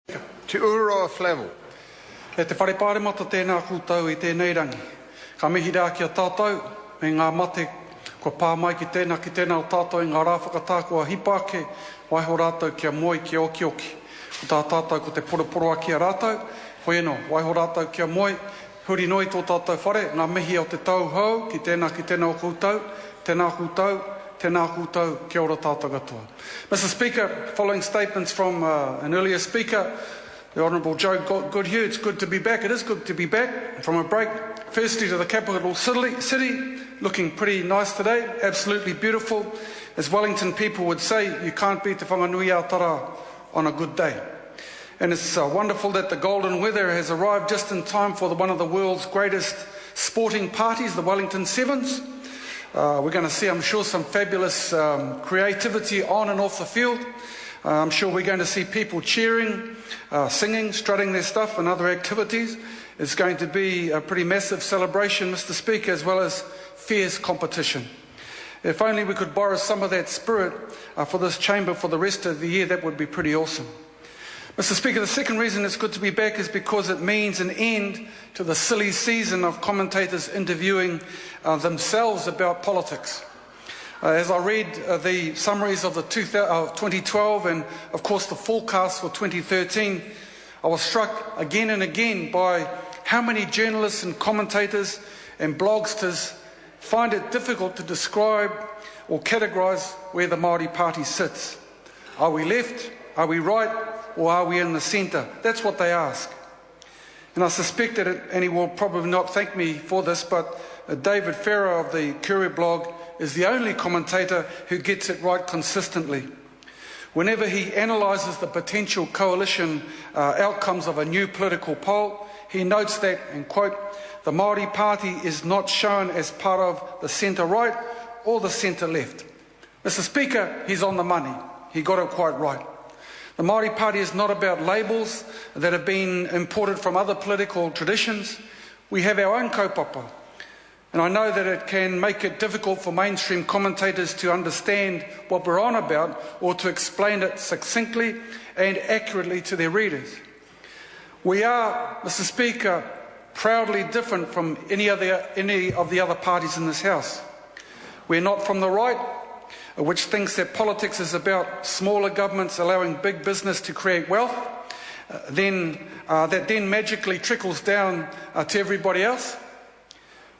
Te Uroa Flavel. E te wharepāremata tēnā kūtau I tēnei rangi. Ka mihi rā ki a tātou, me ngā mate kua pā mai ki tēnā o tātou I ngā rāwhakatā kua hipāke, waiho rātou kia moe kia oki oki. Ko tā tātou ko te poroporoa ki a rātou, hoi eno, waiho rātou kia moe, huri noi tō tātou whare, ngā mihi o te tau hau, ki tēnā o kūtau, tēnā kūtau, kia ora tātou katoa. Mr. Speaker, following statements from an earlier speaker, the Honourable Joe Goodhue, it's good to be back. It is good to be back from a break. Firstly to the capital city, looking pretty nice today, absolutely beautiful. As Wellington people would say, you can't beat Te Whanganui Aotearoa on a good day. And it's wonderful that the golden weather has arrived just in time for one of the world's greatest sporting parties, the Wellington Sevens. We're going to see, I'm sure, some fabulous creativity on and off the field. I'm sure we're going to see people cheering, singing, strutting their stuff and other activities. It's going to be a pretty massive celebration, Mr. Speaker, as well as fierce competition. If only we could borrow some of that spirit for this chamber for the rest of the year, that would be pretty awesome. Mr. Speaker, the second reason it's good to be back is because it means an end to the silly season of commentators interviewing themselves about politics. As I read the summaries of the 2012 and, of course, the forecast for 2013, I was struck again and again by how many journalists and commentators and blogsters find it difficult to describe or categorise where the Māori Party sits. Are we left? Are we right? Or are we in the centre? That's what they ask. And I suspect that, and he will probably not thank me for this, but David Farrow of the Courier blog is the only commentator who gets it right consistently. Whenever he analyses the potential coalition outcomes of a new political poll, he notes that, and quote, the Māori Party is not shown as part of the centre-right or the centre-left. Mr. Speaker, he's on the money. He got it quite right. The Māori Party is not about labels that have been imported from other political traditions. We have our own kaupapa. And I know that it can make it difficult for mainstream commentators to understand what we're on about or to explain it succinctly and accurately to their readers. We are, Mr. Speaker, proudly different from any of the other parties in this House. We're not from the right, which thinks that politics is about smaller governments allowing big business to create wealth, that then magically trickles down to everybody else.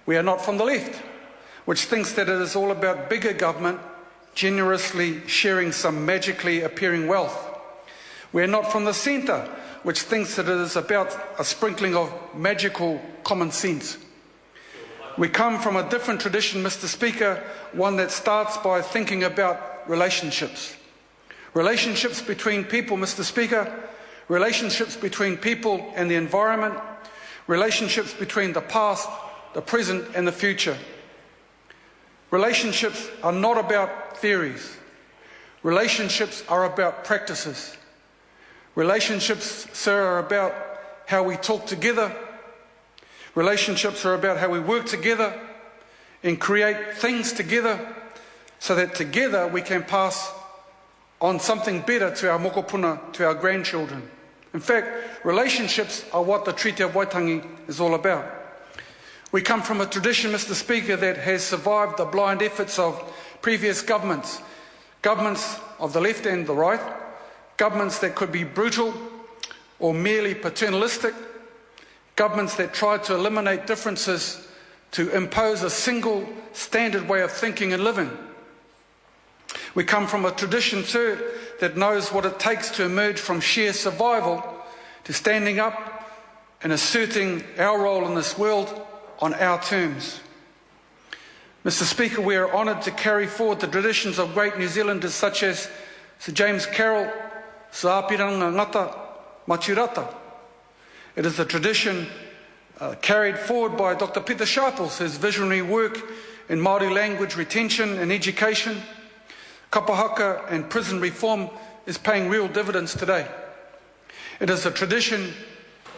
We are not from the left, which thinks that it is all about bigger government generously sharing some magically appearing wealth. We are not from the centre, which thinks that it is about a sprinkling of magical common sense. We come from a different tradition, Mr. Speaker, one that starts by thinking about relationships. Relationships between people, Mr. Speaker, relationships between people and the environment, relationships between the past, the present and the future. Relationships are not about theories. Relationships are about practices. Relationships, sir, are about how we talk together. Relationships are about how we work together and create things together so that together we can pass on something better to our mokopuna, to our grandchildren. In fact, relationships are what the Treaty of Waitangi is all about. We come from a tradition, Mr. Speaker, that has survived the blind efforts of previous governments, governments of the left and the right, governments that could be brutal or merely paternalistic, governments that tried to eliminate differences to impose a single standard way of thinking and living. We come from a tradition, too, that knows what it takes to emerge from sheer survival to standing up and asserting our role in this world on our terms. Mr. Speaker, we are honoured to carry forward the traditions of great New Zealanders such as Sir James Carroll, Sir Apiranga Ngata Maturata. It is a tradition carried forward by Dr. Peter Sharples, whose visionary work in Māori language retention and education, kapahaka and prison reform is paying real dividends today. It is a tradition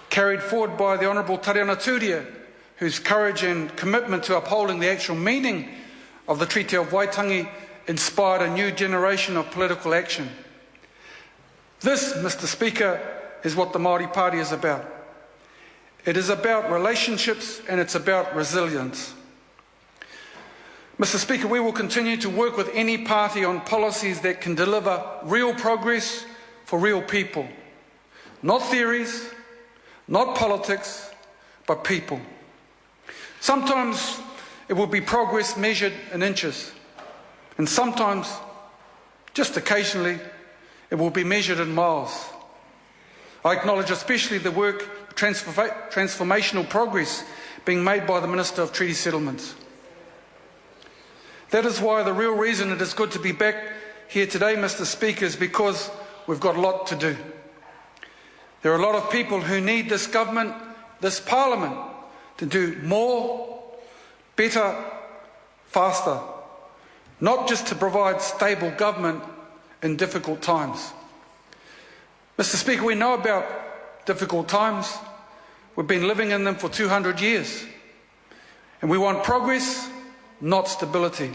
carried forward by the Honourable Tariana Turia, whose courage and commitment to upholding the actual meaning of the Treaty of Waitangi inspired a new generation of political action. This, Mr. Speaker, is what the Māori Party is about. It is about relationships and it's about resilience. Mr. Speaker, we will continue to work with any party on policies that can deliver real progress for real people. Not theories, not politics, but people. Sometimes it will be progress measured in inches, and sometimes, just occasionally, it will be measured in miles. I acknowledge especially the work, transformational progress being made by the Minister of Treaty Settlements. That is why the real reason it is good to be back here today, Mr. Speaker, is because we've got a lot to do. There are a lot of people who need this government, this parliament, to do more, better, faster, not just to provide stable government in difficult times. Mr. Speaker, we know about difficult times. We've been living in them for 200 years. And we want progress, not stability.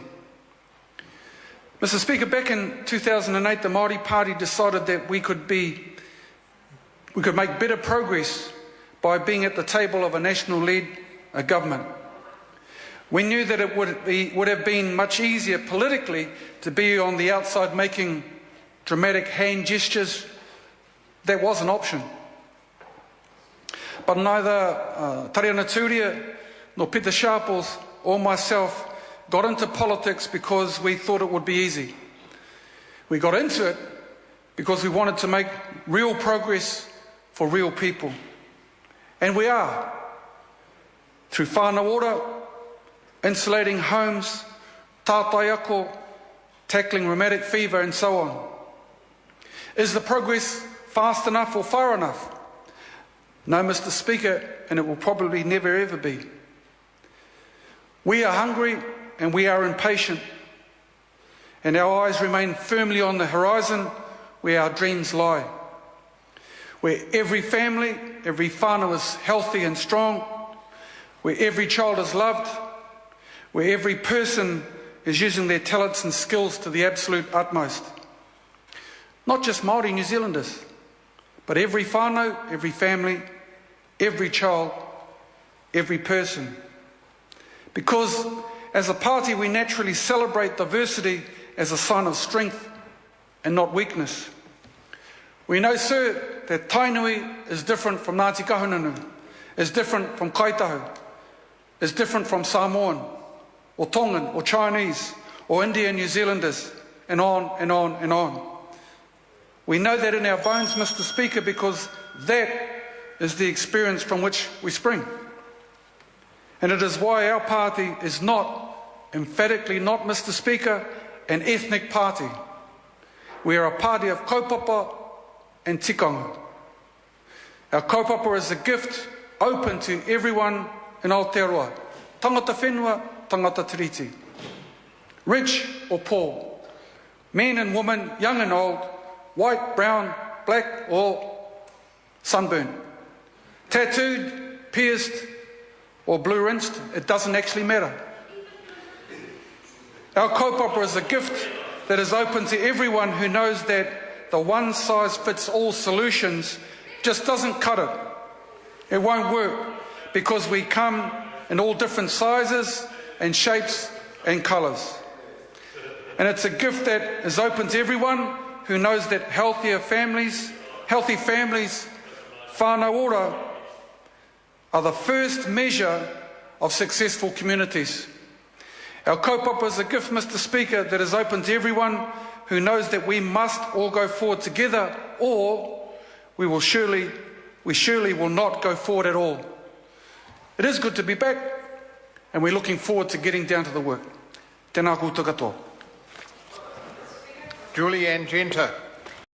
Mr. Speaker, back in 2008, the Māori Party decided that we could make better progress by being at the table of a national-led government. We knew that it would have been much easier politically to be on the outside making dramatic hand gestures. That was an option. But neither Tariana Turia nor Peter Sharples or myself got into politics because we thought it would be easy. We got into it because we wanted to make real progress for real people. And we are. Through whānau ora, insulating homes, tātai ako, tackling rheumatic fever and so on. Is the progress fast enough or far enough? No, Mr. Speaker, and it will probably never ever be. We are hungry and we are impatient, and our eyes remain firmly on the horizon where our dreams lie. Where every family, every whānau is healthy and strong, where every child is loved, where every person is using their talents and skills to the absolute utmost. Not just Māori New Zealanders, but every whānau, every family, every child, every person. Because as a party we naturally celebrate diversity as a sign of strength and not weakness. We know, sir, that Tainui is different from Ngāti Kahungunu, is different from Kaitahu, is different from Samoan, or Tongan, or Chinese, or Indian New Zealanders, and on and on and on. We know that in our bones, Mr. Speaker, because that is the experience from which we spring. And it is why our party is not, emphatically not, Mr. Speaker, an ethnic party. We are a party of kaupapa and tikanga. Our kaupapa is a gift open to everyone in Aotearoa. Tangata whenua, tangata tiriti. Rich or poor, men and women, young and old, white, brown, black or sunburned. Tattooed, pierced or blue-rinsed, it doesn't actually matter. Our kaupapa is a gift that is open to everyone who knows that the one-size-fits-all solutions just doesn't cut it. It won't work because we come in all different sizes and shapes and colours. And it's a gift that is open to everyone who knows that healthy families, whānau ora, are the first measure of successful communities. Our kaupapa is a gift, Mr. Speaker, that is open to everyone who knows that we must all go forward together, or we surely will not go forward at all. It is good to be back, and we're looking forward to getting down to the work. Tēnā koutou katoa. Julie Ann Genter.